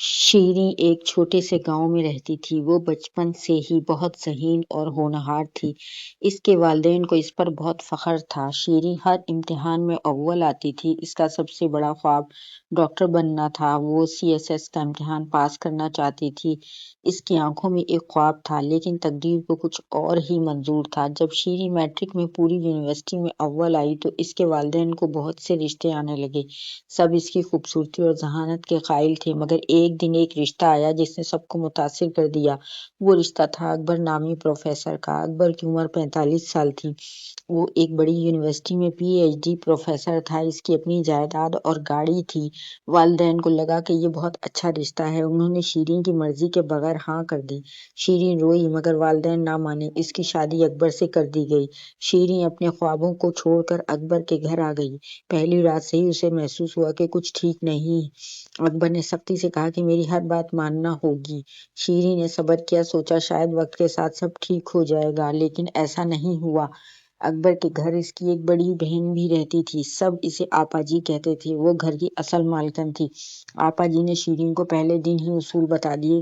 شیریں ایک چھوٹے سے گاؤں میں رہتی تھی۔ وہ بچپن سے ہی بہت ذہین اور ہونہار تھی۔ اس کے والدین کو اس پر بہت فخر تھا۔ شیریں ہر امتحان میں اول آتی تھی۔ اس کا سب سے بڑا خواب ڈاکٹر بننا تھا۔ وہ CSS کا امتحان پاس کرنا چاہتی تھی۔ اس کی آنکھوں میں ایک خواب تھا، لیکن تقدیر کو کچھ اور ہی منظور تھا۔ جب شیریں میٹرک میں پوری یونیورسٹی میں اول آئی تو اس کے والدین کو بہت سے رشتے آنے لگے۔ سب اس کی خوبصورتی اور ذہانت کے قائل تھے، مگر ایک دن ایک رشتہ آیا جس نے سب کو متاثر کر دیا۔ وہ رشتہ تھا اکبر نامی پروفیسر کا۔ اکبر کی عمر 45 سال تھی۔ وہ ایک بڑی یونیورسٹی میں PhD پروفیسر تھا۔ اس کی اپنی جائیداد اور گاڑی تھی۔ والدین کو لگا کہ یہ بہت اچھا رشتہ ہے۔ انہوں نے شیریں کی مرضی کے بغیر ہاں کر دی۔ شیریں روئی، مگر والدین نہ مانے۔ اس کی شادی اکبر سے کر دی گئی۔ شیریں اپنے خوابوں کو چھوڑ کر اکبر کے گھر آ گئی۔ پہلی رات سے ہی اسے محسوس ہوا کہ کچھ ٹھیک نہیں۔ اکبر نے سختی سے کہا کہ میری ہر بات ماننا ہوگی۔ شیریں نے صبر کیا، سوچا شاید وقت کے ساتھ سب ٹھیک ہو جائے گا، لیکن ایسا نہیں ہوا۔ اکبر کے گھر اس کی ایک بڑی بہن بھی رہتی تھی۔ سب اسے آپا جی کہتے تھے۔ وہ گھر کی اصل مالکن تھی۔ آپا جی نے شیریں کو پہلے دن ہی اصول بتا دیے۔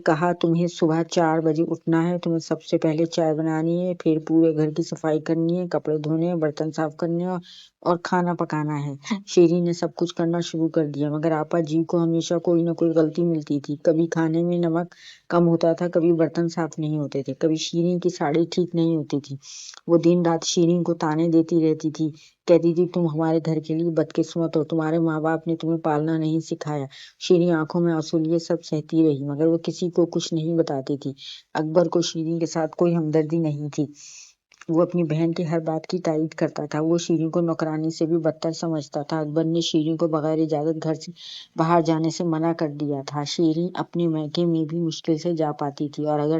کہا تمہیں صبح 4 بجے اٹھنا ہے، تمہیں سب سے پہلے چائے بنانی ہے، پھر پورے گھر کی صفائی کرنی ہے، کپڑے دھونے ہیں، برتن صاف کرنے اور کھانا پکانا ہے۔ شیریں نے سب کچھ کرنا شروع کر دیا، مگر آپا جی کو ہمیشہ کوئی نہ کوئی غلطی ملتی تھی۔ کبھی کھانے میں نمک کم ہوتا تھا، کبھی برتن صاف نہیں ہوتے تھے، کبھی شیریں کی ساڑی ٹھیک نہیں ہوتی تھی۔ وہ دن رات شیریں کو طعنے دیتی رہتی تھی، کہتی تھی تم ہمارے گھر کے لیے بدقسمت ہو، تمہارے ماں باپ نے تمہیں پالنا نہیں سکھایا۔ شیریں آنکھوں میں آنسو لیے سب سہتی رہی، مگر وہ کسی کو کچھ نہیں بتاتی تھی۔ اکبر کو شیریں کے ساتھ کوئی ہمدردی نہیں تھی۔ وہ اپنی بہن کی ہر بات کی تائید کرتا تھا۔ وہ شیریں کو نوکرانی سے بھی بدتر سمجھتا تھا۔ اکبر نے شیریں کو بغیر اجازت گھر سے باہر جانے سے منع کر دیا تھا۔ شیریں اپنے میکے میں بھی مشکل سے جا پاتی تھی، اور اگر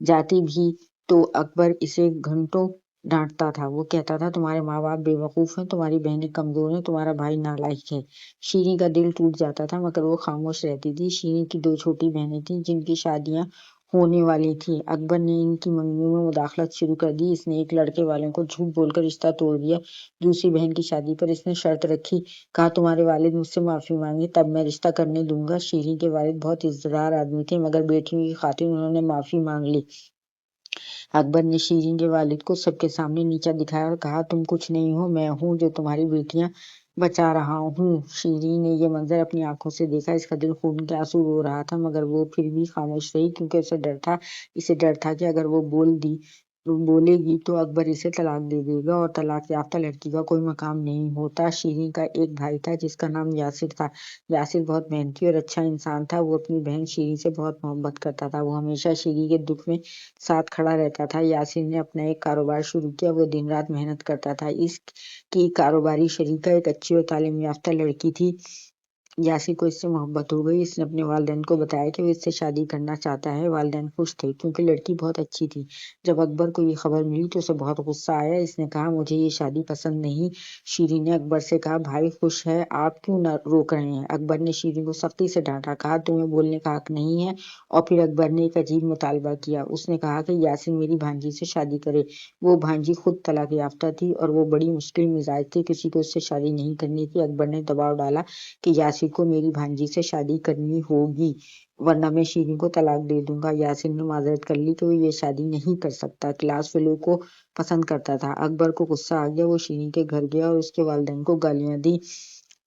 جاتی بھی تو اکبر اسے گھنٹوں ڈانٹتا تھا۔ وہ کہتا تھا تمہارے ماں باپ بے وقوف ہیں، تمہاری بہنیں کمزور ہیں، تمہارا بھائی نالائق ہے۔ شیریں کا دل ٹوٹ جاتا تھا، مگر وہ خاموش رہتی تھی۔ شیریں کی 2 چھوٹی بہنیں تھیں جن کی شادیاں ہونے والی تھیں۔ اکبر نے ان کی منگنیوں میں مداخلت شروع کر دی۔ اس نے ایک لڑکے والوں کو جھوٹ بول کر رشتہ توڑ دیا۔ دوسری بہن کی شادی پر اس نے شرط رکھی، کہا تمہارے والد مجھ سے معافی مانگیں تب میں رشتہ کرنے دوں گا۔ شیریں کے والد بہت عزتدار آدمی تھے، مگر بیٹیوں کی خاطر انہوں نے معافی مانگ لی۔ اکبر نے شیریں کے والد کو سب کے سامنے نیچا دکھایا اور کہا تم کچھ نہیں ہو، میں ہوں جو تمہاری بیٹیاں بچا رہا ہوں۔ شیریں نے یہ منظر اپنی آنکھوں سے دیکھا۔ اس کا دل خون کے آنسو رو رہا تھا، مگر وہ پھر بھی خاموش رہی، کیونکہ اسے ڈر تھا کہ اگر وہ بولے گی تو اکبر اسے طلاق دے دے گا، اور طلاق یافتہ لڑکی کا کوئی مقام نہیں ہوتا۔ شیریں کا ایک بھائی تھا جس کا نام یاسر تھا۔ یاسر بہت محنتی اور اچھا انسان تھا۔ وہ اپنی بہن شیریں سے بہت محبت کرتا تھا۔ وہ ہمیشہ شیریں کے دکھ میں ساتھ کھڑا رہتا تھا۔ یاسر نے اپنا ایک کاروبار شروع کیا۔ وہ دن رات محنت کرتا تھا۔ اس کی کاروباری شریکہ ایک اچھی اور تعلیم یافتہ لڑکی تھی۔ یاسر کو اس سے محبت ہو گئی۔ اس نے اپنے والدین کو بتایا کہ وہ اس سے شادی کرنا چاہتا ہے۔ والدین خوش تھے، کیونکہ لڑکی بہت اچھی تھی۔ جب اکبر کو یہ خبر ملی تو اسے بہت غصہ آیا۔ اس نے کہا مجھے یہ شادی پسند نہیں۔ شیریں نے اکبر سے کہا بھائی خوش ہے، آپ کیوں نہ روک رہے ہیں؟ اکبر نے شیریں کو سختی سے ڈانٹا، کہا تمہیں بولنے کا حق نہیں ہے۔ اور پھر اکبر نے ایک عجیب مطالبہ کیا۔ اس نے کہا کہ یاسر میری بھانجی سے شادی کرے۔ وہ بھانجی خود طلاق یافتہ تھی اور وہ بڑی مشکل مزاج تھی، کسی کو اس سے شادی نہیں کرنی تھی۔ اکبر نے دباؤ ڈالا کہ یاسر کو میری بھانجی سے شادی کرنی ہوگی، ورنہ میں شیریں کو طلاق دے دوں گا۔ یاسر نے معذرت کر لی کہ وہ یہ شادی نہیں کر سکتا، کلاس فیلو کو پسند کرتا تھا۔ اکبر کو غصہ آ گیا۔ وہ شیریں کے گھر گیا اور اس کے والدین کو گالیاں دیں۔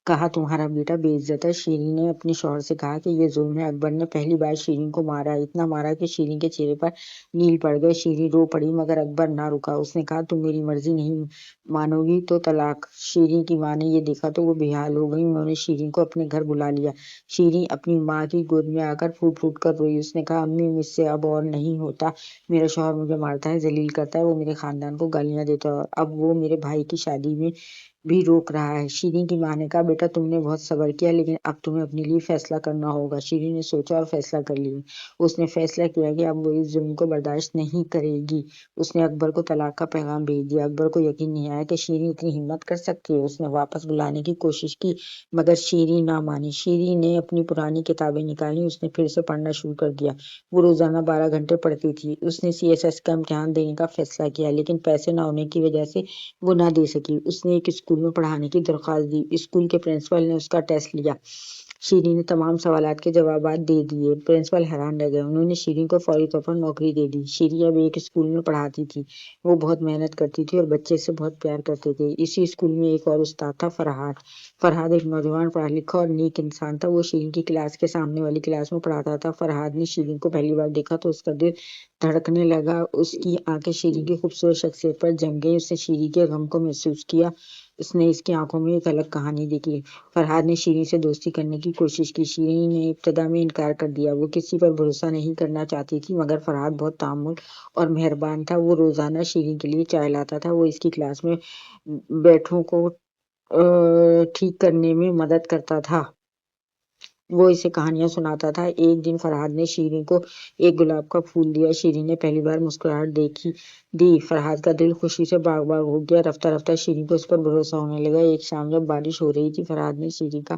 کہا تمہارا بیٹا بے عزت ہے۔ شیریں نے اپنے شوہر سے کہا کہ یہ ظلم ہے۔ اکبر نے پہلی بار شیریں کو مارا، اتنا مارا کہ شیریں کے چہرے پر نیل پڑ گئے۔ شیریں رو پڑی، مگر اکبر نہ رکا۔ اس نے کہا تم میری مرضی نہیں مانو گی تو طلاق۔ شیریں کی ماں نے یہ دیکھا تو وہ بے حال ہو گئی۔ انہوں نے شیریں کو اپنے گھر بلا لیا۔ شیریں اپنی ماں کی گود میں آ کر پھوٹ پھوٹ کر روئی۔ اس نے کہا امی مجھ سے اب اور نہیں ہوتا، میرا شوہر مجھے مارتا ہے، ذلیل کرتا ہے، وہ میرے خاندان کو گالیاں دیتا ہے، اور اب وہ میرے بھائی کی شادی میں بھی روک رہا ہے۔ شیریں کی ماں نے کہا بیٹا تم نے بہت صبر کیا، لیکن اب تمہیں اپنے لیے فیصلہ کرنا ہوگا۔ شیریں نے سوچا اور فیصلہ کر لیا۔ اس نے فیصلہ کیا کہ اب وہ اس ظلم کو برداشت نہیں کرے گی۔ اس نے اکبر کو طلاق کا پیغام بھیج دیا۔ اکبر کو یقین نہیں آیا کہ شیریں اتنی ہمت کر سکتی ہے۔ اس نے واپس بلانے کی کوشش کی، مگر شیریں نہ مانی۔ شیریں نے اپنی پرانی کتابیں نکالیں۔ اس نے پھر سے پڑھنا شروع کر دیا۔ وہ روزانہ 12 گھنٹے پڑھتی تھی۔ اس نے CSS کا امتحان دینے کا فیصلہ کیا، لیکن پیسے نہ ہونے کی وجہ سے وہ نہ دے سکی۔ اس نے ایک اسکول میں پڑھانے کی درخواست دی۔ اسکول کے پرنسپل نے اس کا ٹیسٹ لیا۔ شیریں نے تمام سوالات کے جوابات دے دیے۔ پرنسپل حیران رہ گئے۔ انہوں نے شیریں کو فوری طور پر نوکری دے دی۔ شیریں اب ایک اسکول میں پڑھاتی تھی۔ وہ بہت محنت کرتی تھی اور بچے اسے بہت پیار کرتے تھے۔ اسی اسکول میں ایک اور استاد تھا، فرحاد۔ فرحاد ایک نوجوان، پڑھا لکھا اور نیک انسان تھا۔ وہ شیریں کی کلاس کے سامنے والی کلاس میں پڑھاتا تھا۔ فرحاد نے شیریں کو پہلی بار دیکھا تو اس کا دل دھڑکنے لگا۔ اس کی آنکھیں شیریں کی خوبصورت شخصیت پر جم گئیں۔ اس نے شیریں کے غم کو محسوس کیا۔ اس نے اس کی آنکھوں میں ایک الگ کہانی دیکھی۔ فرحاد نے شیریں سے دوستی کرنے کی کوشش کی۔ شیریں نے ابتدا میں انکار کر دیا۔ وہ کسی پر بھروسہ نہیں کرنا چاہتی تھی، مگر فرحاد بہت تحمل اور مہربان تھا۔ وہ روزانہ شیریں کے لیے چائے لاتا تھا۔ وہ اس کی کلاس میں بیٹھوں کو ٹھیک کرنے میں مدد کرتا تھا۔ وہ اسے کہانیاں سناتا تھا۔ ایک دن فرحاد نے شیریں کو ایک گلاب کا پھول دیا۔ شیریں نے پہلی بار مسکراہٹ دی۔ فرحاد کا دل خوشی سے باغ باغ ہو گیا۔ رفتہ رفتہ شیریں کو اس پر بھروسہ ہونے لگا۔ ایک شام جب بارش ہو رہی تھی، فرحاد نے شیریں کا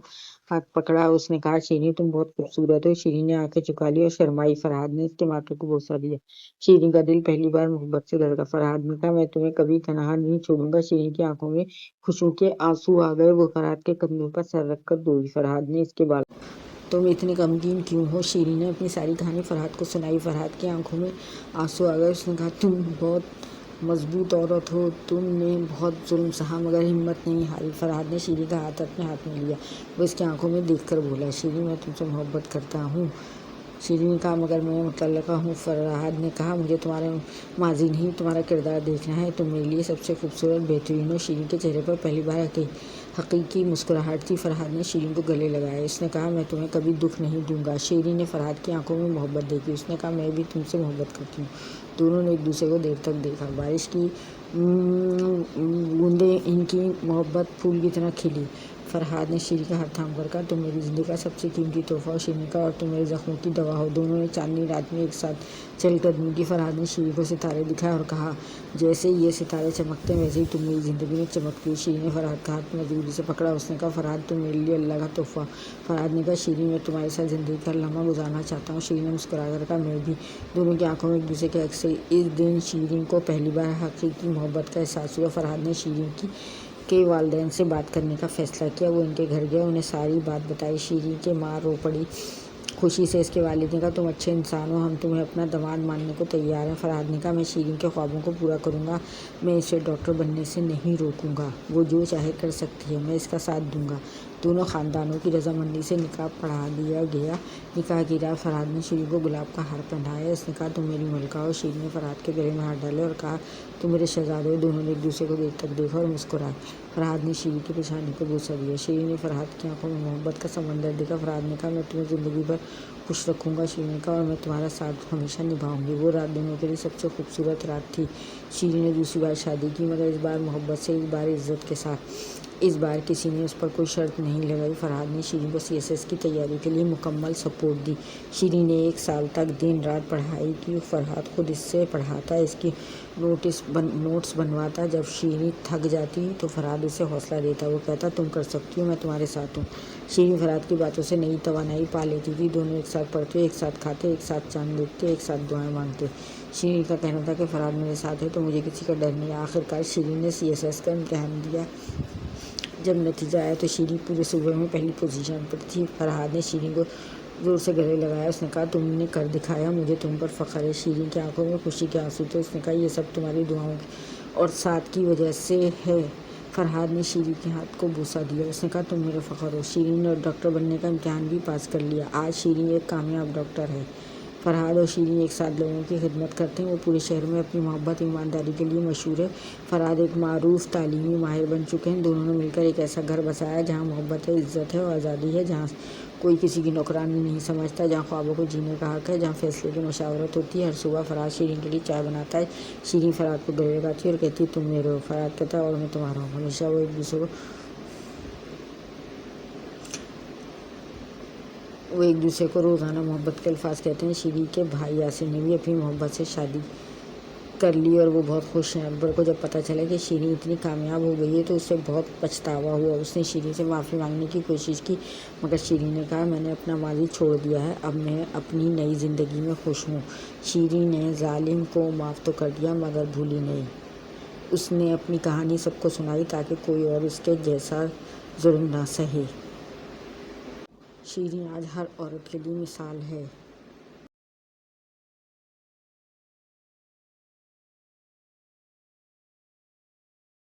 ہاتھ پکڑا۔ اس نے کہا، شیریں تم بہت خوبصورت ہو۔ شیریں نے آنکھیں چکا لی اور شرمائی۔ فرحاد نے اس کے ماتھے کو بوسہ دیا۔ شیریں کا دل پہلی بار محبت سے دھڑکا۔ فرحاد نے کہا، میں تمہیں کبھی تنہا نہیں چھوڑوں گا۔ شیریں کی آنکھوں میں خوشی کے آنسو آ گئے۔ وہ فرحاد کے کندھوں پر سر رکھ کر روئی۔ فرحاد نے اس کے بال تم اتنی غمگین کیوں ہو؟ شیریں نے اپنی ساری کہانی فرحاد کو سنائی۔ فرحاد کی آنکھوں میں آنسو آ گئے۔ اس نے کہا، تم بہت مضبوط عورت ہو۔ تم نے بہت ظلم سہا مگر ہمت نہیں ہاری۔ فرحاد نے شیریں کا ہاتھ اپنے ہاتھ میں لیا۔ وہ اس کی آنکھوں میں دیکھ کر بولا، شیریں میں تم سے محبت کرتا ہوں۔ شیریں نے کہا، مگر میں متعلقہ ہوں۔ فرحاد نے کہا، مجھے تمہارا ماضی نہیں تمہارا کردار دیکھنا ہے۔ تم میرے لیے سب سے خوبصورت، بہترین ہو۔ شیریں کے چہرے پر پہلی بار حقیقی مسکراہٹ تھی۔ فرحاد نے شیریں کو گلے لگایا۔ اس نے کہا، میں تمہیں کبھی دکھ نہیں دوں گا۔ شیریں نے فرحاد کی آنکھوں میں محبت دیکھی۔ اس نے کہا، میں بھی تم سے محبت کرتی ہوں۔ دونوں نے ایک دوسرے کو دیر تک دیکھا۔ بارش کی بوندیں ان کی محبت پھول کی طرح کھلی۔ فرحاد نے شیریں کا ہاتھ تھام کر کہا، تم میری زندگی کا سب سے قیمتی تحفہ ہو۔ شیریں نے کہا، اور تم میرے زخموں کی دوا ہو۔ دونوں نے چاندنی رات میں ایک ساتھ چل قدمی کی۔ فرحاد نے شیریں کو ستارے دکھائے اور کہا، جیسے یہ ستارے چمکتے ہیں ویسے ہی تم میری زندگی میں چمکتی ہو۔ شیریں نے فرحاد کا ہاتھ مجبوری سے پکڑا۔ اس نے کہا، فرحاد تم میرے لیے اللہ کا تحفہ ہو۔ فرحاد نے کہا، شیریں میں تمہارے ساتھ زندگی کا ہر لمحہ گزارنا چاہتا ہوں۔ شیریں نے مسکرا کر کہا، میں بھی۔ دونوں کی آنکھوں میں ایک دوسرے کے عکس تھے۔ اس دن شیریں کو پہلی بار حقیقی محبت کا احساس ہوا۔ فرحاد نے شیریں کے والدین سے بات کرنے کا فیصلہ کیا۔ وہ ان کے گھر گیا، انہیں ساری بات بتائی۔ شیریں کی ماں رو پڑی خوشی سے۔ اس کے والد نے کہا، تم اچھے انسان ہو، ہم تمہیں اپنا داماد ماننے کو تیار ہیں۔ فرحاد نے کہا، میں شیریں کے خوابوں کو پورا کروں گا۔ میں اسے ڈاکٹر بننے سے نہیں روکوں گا۔ وہ جو چاہے کر سکتی ہے، میں اس کا ساتھ دوں گا۔ دونوں خاندانوں کی رضامندی سے نکاح پڑھا دیا گیا۔ نکاح کی رات فرحاد نے شیریں کو گلاب کا ہار پہنایا۔ اس نے کہا، تم میری ملکہ ہو۔ شیریں نے فرحاد کے گلے میں ہاتھ ڈالے اور کہا، تم میرے شہزادے ہو۔ دونوں نے ایک دوسرے کو دیر تک دیکھا اور مسکرائے۔ فرحاد نے شیریں کی پیشانی کو بوسہ دیا۔ شیریں نے فرحاد کی آنکھوں میں محبت کا سمندر دیکھا۔ فرحاد نے کہا، میں تمہیں زندگی بھر خوش رکھوں گا۔ شیریں نے کہا، اور میں تمہارا ساتھ ہمیشہ نبھاؤں گی۔ وہ رات دونوں کے لیے سب سے خوبصورت رات تھی۔ شیریں نے دوسری بار شادی کی، مگر اس بار محبت سے، اس بار عزت کے ساتھ۔ اس بار کسی نے اس پر کوئی شرط نہیں لگائی۔ فرحاد نے شیریں کو CSS کی تیاری کے لیے مکمل سپورٹ دی۔ شیریں نے 1 سال تک دن رات پڑھائی کی۔ فرحاد خود اس سے پڑھاتا، اس کی نوٹس بنواتا۔ جب شیریں تھک جاتی تو فرحاد اسے حوصلہ دیتا۔ وہ کہتا، تم کر سکتی ہو، میں تمہارے ساتھ ہوں۔ شیریں فرحاد کی باتوں سے نئی توانائی پا لیتی تھی۔ دونوں ایک ساتھ پڑھتے، ایک ساتھ کھاتے، ایک ساتھ چاند دیکھتے، ایک ساتھ دعائیں مانگتے۔ شیریں کا کہنا تھا کہ فرحاد میرے ساتھ ہے تو مجھے کسی کا ڈر نہیں۔ آخرکار شیریں نے CSS کا امتحان دیا۔ جب نتیجہ آیا تو شیریں پورے صوبے میں پہلی پوزیشن پر تھی۔ فرحاد نے شیریں کو زور سے گلے لگایا۔ اس نے کہا، تم نے کر دکھایا، مجھے تم پر فخر ہے۔ شیریں کی آنکھوں میں خوشی کے آنسو تھے۔ اس نے کہا، یہ سب تمہاری دعاؤں اور ساتھ کی وجہ سے ہے۔ فرحاد نے شیریں کے ہاتھ کو بوسہ دیا۔ اس نے کہا، تم میرا فخر ہو۔ شیریں نے ڈاکٹر بننے کا امتحان بھی پاس کر لیا۔ آج شیریں ایک کامیاب ڈاکٹر ہے۔ فرحاد اور شیریں ایک ساتھ لوگوں کی خدمت کرتے ہیں۔ وہ پورے شہر میں اپنی محبت، ایمانداری کے لیے مشہور ہے۔ فرحاد ایک معروف تعلیمی ماہر بن چکے ہیں۔ دونوں نے مل کر ایک ایسا گھر بسایا ہے جہاں محبت ہے، عزت ہے اور آزادی ہے، جہاں کوئی کسی کی نوکرانی نہیں سمجھتا، جہاں خوابوں کو جینے کا حق ہے، جہاں فیصلے کی مشاورت ہوتی ہے۔ ہر صبح فرحاد شیریں کے لیے چائے بناتا ہے۔ شیریں فرحاد کو گلے لگاتی ہے اور کہتی ہے، تم میرے ہو۔ فرحاد کہتا ہے، اور میں تمہارا ہوں۔ ہمیشہ وہ ایک دوسرے کو روزانہ محبت کے الفاظ کہتے ہیں۔ شیریں کے بھائی یاسر نے بھی اپنی محبت سے شادی کر لی اور وہ بہت خوش ہیں۔ اکبر کو جب پتہ چلا کہ شیریں اتنی کامیاب ہو گئی ہے تو اسے بہت پچھتاوا ہوا۔ اس نے شیریں سے معافی مانگنے کی کوشش کی، مگر شیریں نے کہا، میں نے اپنا ماضی چھوڑ دیا ہے، اب میں اپنی نئی زندگی میں خوش ہوں۔ شیریں نے ظالم کو معاف تو کر دیا مگر بھولی نہیں۔ اس نے اپنی کہانی سب کو سنائی تاکہ کوئی اور اس کے جیسا ظلم نہ سہے۔ شیریں آج ہر عورت کے لیے مثال ہے۔